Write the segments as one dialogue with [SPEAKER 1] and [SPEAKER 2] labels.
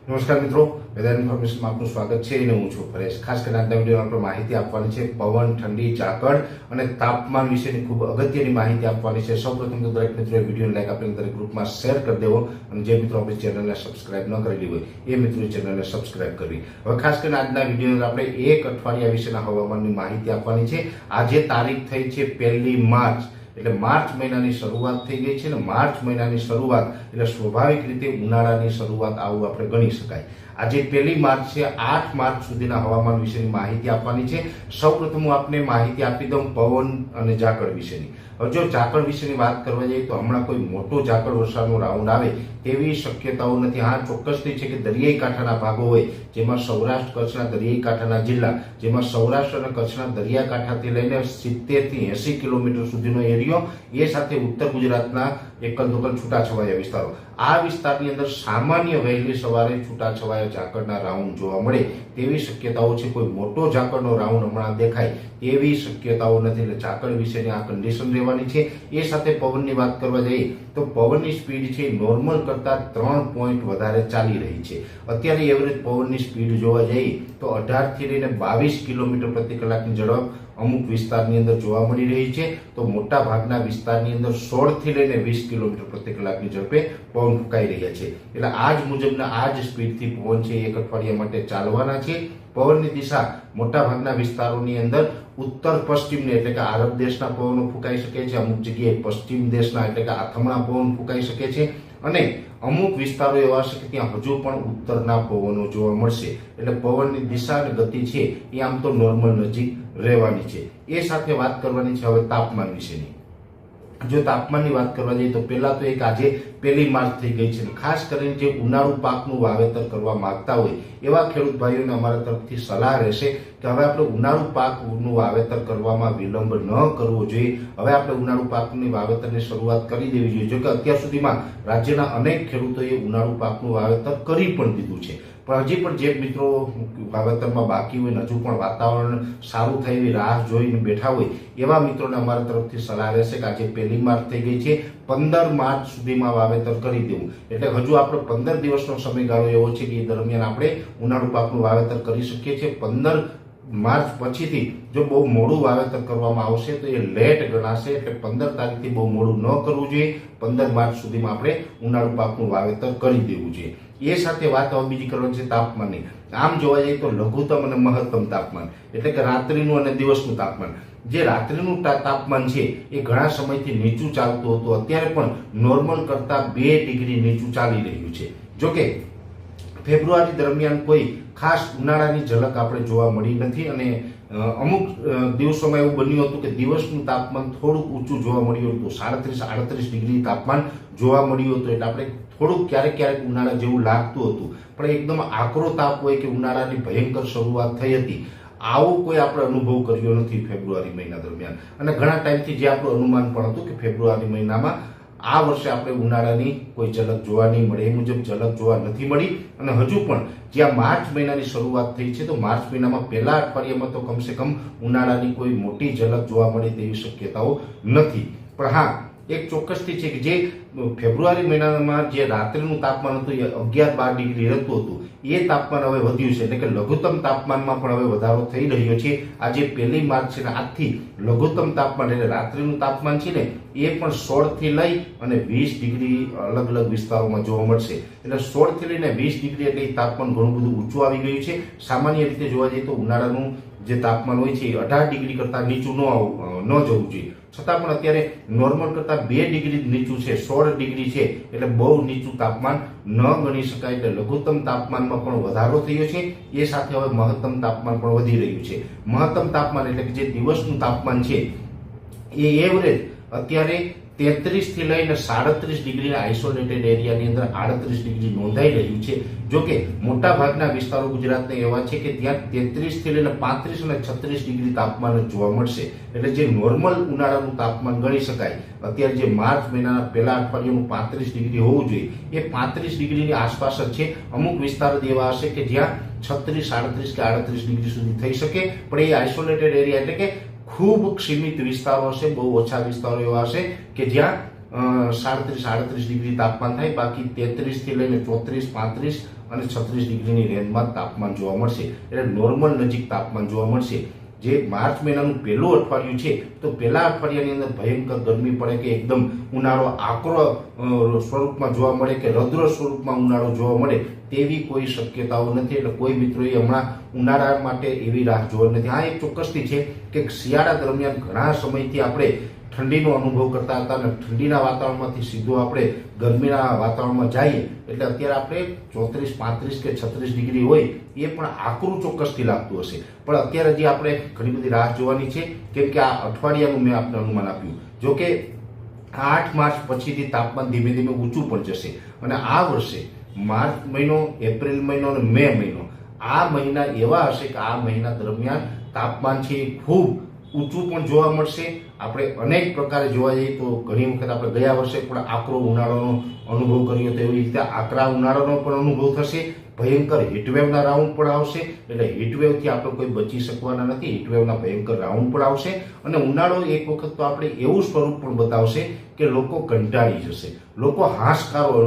[SPEAKER 1] નમસ્કાર મિત્રો, વેધર ઇન્ફોર્મેશનમાં આપનું સ્વાગત છે અને હું છું પરેશ। ખાસ કરીને આજના વિડીયોમાં આપણે માહિતી આપવાની છે પવન, ઠંડી, ઝાકળ અને તાપમાન વિશેની ખૂબ અગત્યની માહિતી આપવાની છે। સૌપ્રથમ તો દરેક મિત્રોએ વિડીયોને લાઈક આપીને દરેક ગ્રુપમાં શેર કરી દેવો અને જે મિત્રો આપણી ચેનલને સબસ્ક્રાઇબ ન કરેલી હોય એ મિત્રો ચેનલને સબસ્ક્રાઇબ કરવી। હવે ખાસ કરીને આજના વિડીયોની આપણે એક અઠવાડિયા વિશેના હવામાનની માહિતી આપવાની છે। આજે તારીખ થઈ છે 1 માર્ચ, એટલે માર્ચ મહિનાની શરૂઆત થઈ ગઈ છે ને માર્ચ મહિનાની શરૂઆત એટલે સ્વાભાવિક રીતે ઉનાળાની શરૂઆત આવું આપણે ગણી શકાય। આજે 1 માર્ચ છે, 8 માર્ચ સુધીના હવામાન વિશેની માહિતી આપવાની છે। સૌપ્રથમ હું આપને માહિતી આપી દઉં પવન અને ઝાકળ વિશેની। હવે જો ઝાકળ વિશેની વાત કરવા જઈએ તો હમણાં કોઈ મોટો ઝાકળ વર્ષાનો રાઉન્ડ આવે તેવી શક્યતાઓ નથી। હા, ચોક્કસથી છે કે દરિયાઈ કાંઠાના ભાગો હોય જેમાં સૌરાષ્ટ્ર કચ્છના દરિયાઈ કાંઠાના જિલ્લા, જેમાં સૌરાષ્ટ્ર અને કચ્છના દરિયાકાંઠાથી લઈને 70 થી 80 કિલોમીટર સુધીનો એરિયો, એ સાથે ઉત્તર ગુજરાતના એકલ દોકલ છૂટાછવાયા વિસ્તારો, આ વિસ્તારની અંદર સામાન્ય વહેલી સવારે છૂટાછવાયા ઝાકળના રાઉન્ડ જોવા મળે તેવી શક્યતાઓ છે। કોઈ મોટો ઝાકળનો રાઉન્ડ હમણાં દેખાય તેવી શક્યતાઓ નથી, એટલે ઝાકળ વિશેની આ કન્ડિશન રહેવાની છે। એ સાથે પવનની વાત કરવા જઈએ તો પવનની સ્પીડ છે નોર્મલ કરતા 3 પોઈન્ટ વધારે ચાલી રહી છે। અત્યારે એવરેજ પવનની સ્પીડ જોવા જઈએ તો 18 થી લઈને 22 કિલોમીટર પ્રતિ કલાકની ઝડપ અમુક વિસ્તારની અંદર જોવા મળી રહી છે, તો મોટા ભાગના વિસ્તારની અંદર 16 થી લઈને 20 કિલોમીટર પ્રતિ કલાકની ઝડપે પવન ફૂંકાઈ રહ્યા છે। એટલે આ જ મુજબના આ જ સ્પીડથી પવન છે એક અઠવાડિયા માટે ચાલવાના છે। પવનની દિશા મોટા ભાગના વિસ્તારોની અંદર ઉત્તર પશ્ચિમને એટલે કે આરબ દેશના પવનો ફૂંકાઈ શકે છે, અમુક જગ્યાએ પશ્ચિમ દેશના એટલે કે આથમણા પવન ફૂંકાઈ શકે છે અને અમુક વિસ્તારો એવા છે કે ત્યાં હજુ પણ ઉત્તરના પવનો જોવા મળશે। એટલે પવનની દિશા અને ગતિ છે એ આમ તો નોર્મલ નજીક રહેવાની છે। એ સાથે વાત કરવાની છે હવે તાપમાન વિશેની। જો તાપમાનની વાત કરવા જઈએ તો પહેલા તો એક આજે 1 માર્ચ થઈ ગઈ છે, ખાસ કરીને જે ઉનાળુ પાકનું વાવેતર કરવા માંગતા હોય એવા ખેડૂત ભાઈઓને અમારા તરફથી સલાહ રહેશે કે હવે આપણે ઉનાળુ પાકનું વાવેતર કરવામાં વિલંબ ન કરવો જોઈએ। હવે આપણે ઉનાળુ પાકની વાવેતરની શરૂઆત કરી દેવી જોઈએ। જો કે અત્યાર સુધીમાં રાજ્યના અનેક ખેડૂતોએ ઉનાળુ પાકનું વાવેતર કરી પણ દીધું છે, પણ હજી પણ જે મિત્રો વાવેતરમાં બાકી હોય, હજુ પણ વાતાવરણ સારું થાય એવી રાહ જોઈને બેઠા હોય એવા મિત્રોને અમારા તરફથી સલાહ રહેશે કે આજે 1 માર્ચ થઈ ગઈ છે, 15 માર્ચ સુધીમાં વાવેતર કરી દેવું। એટલે હજુ આપણે 15 દિવસનો સમયગાળો એવો છે કે એ દરમિયાન આપણે ઉનાળુ પાકનું વાવેતર કરી શકીએ છીએ। 15 માર્ચ પછીથી જો બહુ મોડું વાવેતર કરવામાં આવશે તો એ લેટ ગણાશે, એટલે 15 તારીખથી બહુ મોડું ન કરવું જોઈએ। 15 માર્ચ સુધીમાં આપણે ઉનાળુ પાકનું વાવેતર કરી દેવું જોઈએ। એ સાથે વાત હવે બીજી કરવાની છે તાપમાનની। આમ જોવા જઈએ તો લઘુત્તમ અને મહત્તમ તાપમાન એટલે કે રાત્રિનું અને દિવસનું તાપમાન, જે રાત્રિનું તાપમાન છે એ ઘણા સમયથી નીચું ચાલતું હતું, અત્યારે પણ નોર્મલ કરતા 2 ડિગ્રી નીચું ચાલી રહ્યું છે। જોકે ફેબ્રુઆરી દરમિયાન કોઈ ખાસ ઉનાળાની ઝલક આપણે જોવા મળી નથી અને અમુક દિવસોમાં એવું બન્યું હતું કે દિવસનું તાપમાન થોડુંક ઊંચું જોવા મળ્યું હતું, 37-38 ડિગ્રી તાપમાન જોવા મળ્યું હતું। એટલે આપણે થોડુંક ક્યારેક ક્યારેક ઉનાળા જેવું લાગતું હતું, પણ એકદમ આકરો તાપ હોય કે ઉનાળાની ભયંકર શરૂઆત થઈ હતી આવો કોઈ આપણે અનુભવ કર્યો નથી ફેબ્રુઆરી મહિના દરમિયાન। અને ઘણા ટાઈમથી જે આપણું અનુમાન પણ હતું કે ફેબ્રુઆરી મહિનામાં આ વર્ષે આપણે ઉનાળાની કોઈ ઝલક જોવા નહીં મળે, એ મુજબ ઝલક જોવા નથી મળી। અને હજુ પણ જ્યાં માર્ચ મહિનાની શરૂઆત થઈ છે તો માર્ચ મહિનામાં પહેલા અઠવાડિયામાં તો કમસે કમ ઉનાળાની કોઈ મોટી ઝલક જોવા મળે તેવી શક્યતાઓ નથી। પણ હા, એક ચોક્કસથી છે કે જે ફેબ્રુઆરી મહિનામાં જે રાત્રિનું તાપમાન હતું એ 11-12 ડિગ્રી રહેતું હતું, એ તાપમાન હવે વધ્યું છે, એટલે કે લઘુત્તમ તાપમાનમાં પણ હવે વધારો થઈ રહ્યો છે। આજે 1 માર્ચ છે ને આજથી લઘુત્તમ તાપમાન એટલે રાત્રિનું તાપમાન છે ને એ પણ 16 થી લઈ અને 20 ડિગ્રી અલગ અલગ વિસ્તારોમાં જોવા મળશે। એટલે 16 થી લઈને 20 ડિગ્રી એટલે તાપમાન ઘણું બધું ઊંચું આવી ગયું છે। સામાન્ય રીતે જોવા જઈએ તો ઉનાળાનું જે તાપમાન હોય છે એ 18 ડિગ્રી કરતાં નીચું ન જવું જોઈએ, છતાં પણ અત્યારે નોર્મલ કરતાં 2 ડિગ્રી નીચું છે, 16 ડિગ્રી છે, એટલે બહુ નીચું તાપમાન ન ગણી શકાય। એટલે લઘુત્તમ તાપમાનમાં પણ વધારો થયો છે, એ સાથે હવે મહત્તમ તાપમાન પણ વધી રહ્યું છે। મહત્તમ તાપમાન એટલે કે જે દિવસનું તાપમાન છે એ એવરેજ અત્યારે 33 થી લઈને 37 ડિગ્રીના આઇસોલેટેડ એરિયાની અંદર 38 ડિગ્રી નોંધાઈ રહ્યું છે। જોકે મોટા ભાગના વિસ્તારો ગુજરાતના એવા છે કે ત્યાં 33 થી લઈને 35 અને 36 ડિગ્રી તાપમાન જોવા મળશે। એટલે જે નોર્મલ ઉનાળાનું તાપમાન ગણી શકાય અત્યારે જે માર્ચ મહિનાના પહેલા અઠવાડિયાનું 35 ડિગ્રી હોવું જોઈએ એ 35 ડિગ્રીની આસપાસ જ છે। અમુક વિસ્તારો એવા હશે કે જ્યાં 36, 37 કે 38 ડિગ્રી સુધી થઈ શકે, પણ એ આઇસોલેટેડ એરિયા એટલે કે ખૂબ સીમિત વિસ્તારો હશે, બહુ ઓછા વિસ્તારો એવા હશે કે જ્યાં 37-38 ડિગ્રી તાપમાન થાય, બાકી 33 થી લઈને 34, 35 અને 36 ડિગ્રીની રેન્જમાં તાપમાન જોવા મળશે. એટલે નોર્મલ નજીક તાપમાન જોવા મળશે. જે માર્ચ મહિનાનું પહેલું અઠવાડિયું છે તો પહેલા અઠવાડિયાની અંદર ભયંકર ગરમી પડે કે એકદમ ઉનાળો આકરો સ્વરૂપમાં જોવા મળે કે રૌદ્ર સ્વરૂપમાં ઉનાળો જોવા મળે તેવી કોઈ શક્યતાઓ નથી. એટલે કોઈ મિત્રોએ હમણાં ઉનાળા માટે એવી રાહ જોવાની નથી. હા, એક ચોક્કસથી છે કે શિયાળા દરમિયાન ઘણા સમયથી આપણે ઠંડીનો અનુભવ કરતા હતા અને ઠંડીના વાતાવરણમાંથી સીધો આપણે ગરમીના વાતાવરણમાં જઈએ એટલે અત્યારે આપણે 34, 35 કે 36 ડિગ્રી હોય એ પણ આકરું ચોક્કસથી લાગતું હશે. પણ અત્યારે હજી આપણે ઘણી બધી રાહ જોવાની છે, કેમ કે આ અઠવાડિયાનું મેં આપને અનુમાન આપ્યું. જો કે 8 માર્ચ પછીથી તાપમાન ધીમે ધીમે ઊંચું પણ જશે અને આ વર્ષે માર્ચ મહિનો, એપ્રિલ મહિનો અને મે મહિનો આ મહિના એવા હશે કે આ મહિના દરમિયાન તાપમાન છે ખૂબ ઊંચું પણ જોવા મળશે. આપણે અનેક પ્રકારે જોવા જઈએ તો ઘણી વખત આપણે ગયા વર્ષે પણ આકરો ઉનાળાનો અનુભવ કર્યો હતો, એવી રીતે આકરા ઉનાળાનો પણ અનુભવ થશે. ભયંકર હીટવેવના રાઉન્ડ પણ આવશે. એટલે હીટવેવથી આપણે કોઈ બચી શકવાના નથી. હીટવેવના ભયંકર રાઉન્ડ પણ આવશે અને ઉનાળો એક વખત તો આપણે એવું સ્વરૂપ પણ બતાવશે કે લોકો કંટાળી જશે, લોકો હાશકારો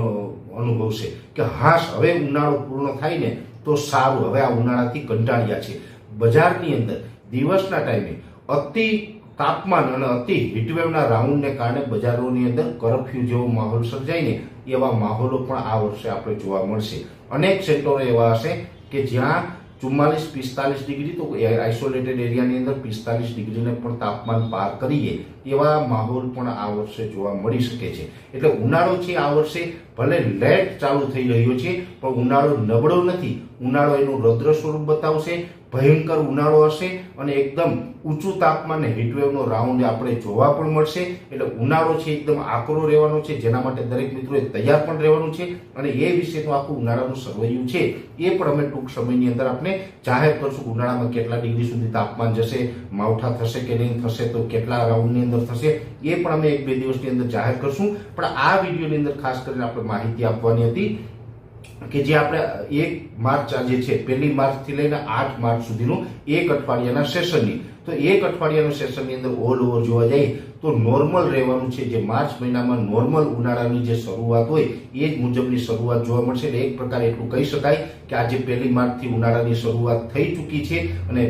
[SPEAKER 1] અનુભવશે કે હાશ હવે ઉનાળો પૂર્ણ થાય ને તો સારું, હવે આ ઉનાળાથી કંટાળ્યા છે. બજારની અંદર દિવસના ટાઈમે અતિ તાપમાન અને અતિ હીટવેવના રાઉન્ડને કારણે બજારોની અંદર કરફ્યુ જેવો માહોલ સર્જાય ને એવા માહોલો પણ આ વર્ષે આપણે જોવા મળશે. અનેક સેક્ટરો એવા હશે કે જ્યાં 44-45 ડિગ્રી તો આઇસોલેટેડ એરિયાની અંદર 45 ડિગ્રીને પણ તાપમાન પાર કરીએ એવા માહોલ પણ આ વર્ષે જોવા મળી શકે છે. એટલે ઉનાળો છે આ વર્ષે ભલે લેટ ચાલુ થઈ રહ્યો છે પણ ઉનાળો નબળો નથી. ઉનાળો એનું રૌદ્ર સ્વરૂપ બતાવશે, ભયંકર ઉનાળો હશે અને એકદમ ઊંચું તાપમાન ને હીટવેવનો રાઉન્ડ આપણે જોવા પણ મળશે. એટલે ઉનાળો છે એકદમ આકરો રહેવાનો છે, જેના માટે દરેક મિત્રોએ તૈયાર પણ રહેવાનું છે અને એ વિશેનું આખું ઉનાળાનું સરવૈયું છે એ પણ અમે ટૂંક સમયની અંદર આપણે જાહેર કરશું. ઉનાળામાં કેટલા ડિગ્રી સુધી તાપમાન જશે, માવઠા થશે કે નહીં થશે, તો કેટલા રાઉન્ડની અંદર થશે એ પણ અમે 1-2 દિવસની અંદર જાહેર કરશું. પણ આ વિડીયોની અંદર ખાસ કરીને આપણે માહિતી આપવાની હતી કે જે આપણે 1 માર્ચ આજે છે, 1 માર્ચથી લઈને 8 માર્ચ સુધીનું એક અઠવાડિયાના સેશનની, તો એક અઠવાડિયાના સેશનની અંદર ઓલ ઓવર જોવા જઈએ તો નોર્મલ રહેવાનું છે. જે માર્ચ મહિનામાં નોર્મલ ઉનાળાની જે શરૂઆત હોય એ જ મુજબની શરૂઆત જોવા મળશે. એટલે એક પ્રકારે એટલું કહી શકાય કે આજે 1 માર્ચથી ઉનાળાની શરૂઆત થઈ ચૂકી છે અને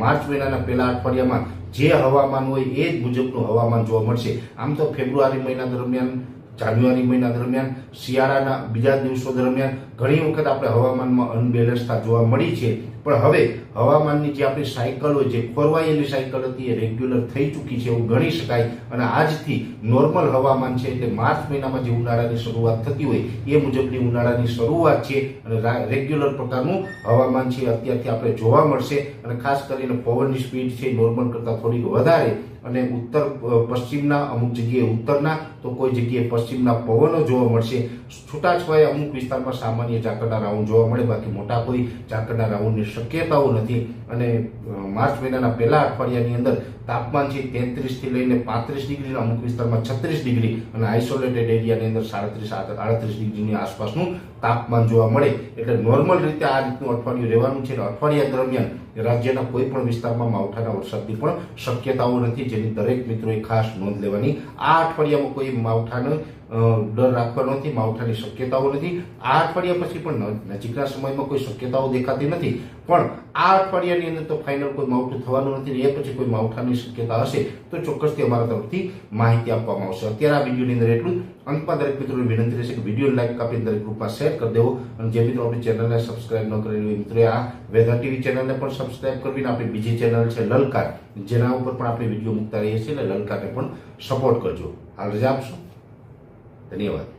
[SPEAKER 1] માર્ચ મહિનાના પહેલા અઠવાડિયામાં જે હવામાન હોય એ જ મુજબનું હવામાન જોવા મળશે. આમ તો ફેબ્રુઆરી મહિના દરમિયાન, જાન્યુઆરી મહિના દરમિયાન, શિયાળાના બીજા દિવસો દરમિયાન ઘણી વખત આપણે હવામાનમાં અનબેલેન્સતા જોવા મળી છે. પણ હવે હવામાનની જે આપણી સાયકલ હોય, જે ખોરવાયેલી સાયકલ હતી એ રેગ્યુલર થઈ ચૂકી છે એવું ગણી શકાય અને આજથી નોર્મલ હવામાન છે. એટલે માર્ચ મહિનામાં જે ઉનાળાની શરૂઆત થતી હોય એ મુજબની ઉનાળાની શરૂઆત છે અને રેગ્યુલર પ્રકારનું હવામાન છે અત્યારથી આપણે જોવા મળશે. અને ખાસ કરીને પવનની સ્પીડ છે નોર્મલ કરતાં થોડીક વધારે અને ઉત્તર પશ્ચિમના, અમુક જગ્યાએ ઉત્તરના તો કોઈ જગ્યાએ પશ્ચિમના પવનો જોવા મળશે. છૂટાછવાયા અમુક વિસ્તારમાં સામાન્ય ઝાકળના રાઉન્ડ જોવા મળે, બાકી મોટા કોઈ ઝાકળના રાઉન્ડની શક્યતાઓ નથી. અને માર્ચ મહિનાના પહેલા અઠવાડિયાની અંદર તાપમાન છે 33 થી લઈને 35 ડિગ્રી, અમુક વિસ્તારમાં 36 ડિગ્રી અને આઇસોલેટેડ એરિયાની અંદર 37-38 ડિગ્રીની આસપાસનું તાપમાન જોવા મળે. એટલે નોર્મલ રીતે આ રીતનું અઠવાડિયું રહેવાનું છે. અઠવાડિયા દરમિયાન રાજ્યના કોઈ પણ વિસ્તારમાં માવઠાના વરસાદની પણ શક્યતાઓ નથી, જેની દરેક મિત્રોએ ખાસ નોંધ લેવાની. આ અઠવાડિયામાં કોઈ માવઠાનો ડર રાખવાનો નથી, માવઠાની શક્યતાઓ નથી. આ અઠવાડિયા પછી પણ નજીકના સમયમાં કોઈ શક્યતાઓ દેખાતી નથી, પણ આ અઠવાડિયાની અંદર તો ફાઇનલ કોઈ માવઠું થવાનું નથી. એ પછી કોઈ માવઠાની શક્યતા હશે તો ચોક્કસથી અમારા તરફથી માહિતી આપવામાં આવશે. અત્યારે આ વિડીયોની અંદર એટલું. અંતમાં દરેક મિત્રોને વિનંતી રહેશે કે વિડીયો લાઈક આપીને દરેક ગ્રુપમાં શેર કરી દેવો અને જે મિત્રો આપણી ચેનલને સબસ્ક્રાઇબ ન કરેલી હોય મિત્રોએ આ વેધર ટીવી ચેનલને પણ સબસ્ક્રાઇબ કરવીને આપણી બીજી ચેનલ છે લલકાર, જેના ઉપર પણ આપણે વિડીયો મૂકતા રહીએ છીએ, એટલે લલકારને પણ સપોર્ટ કરજો. હાલ રજા આપશો. ધન્યવાદ.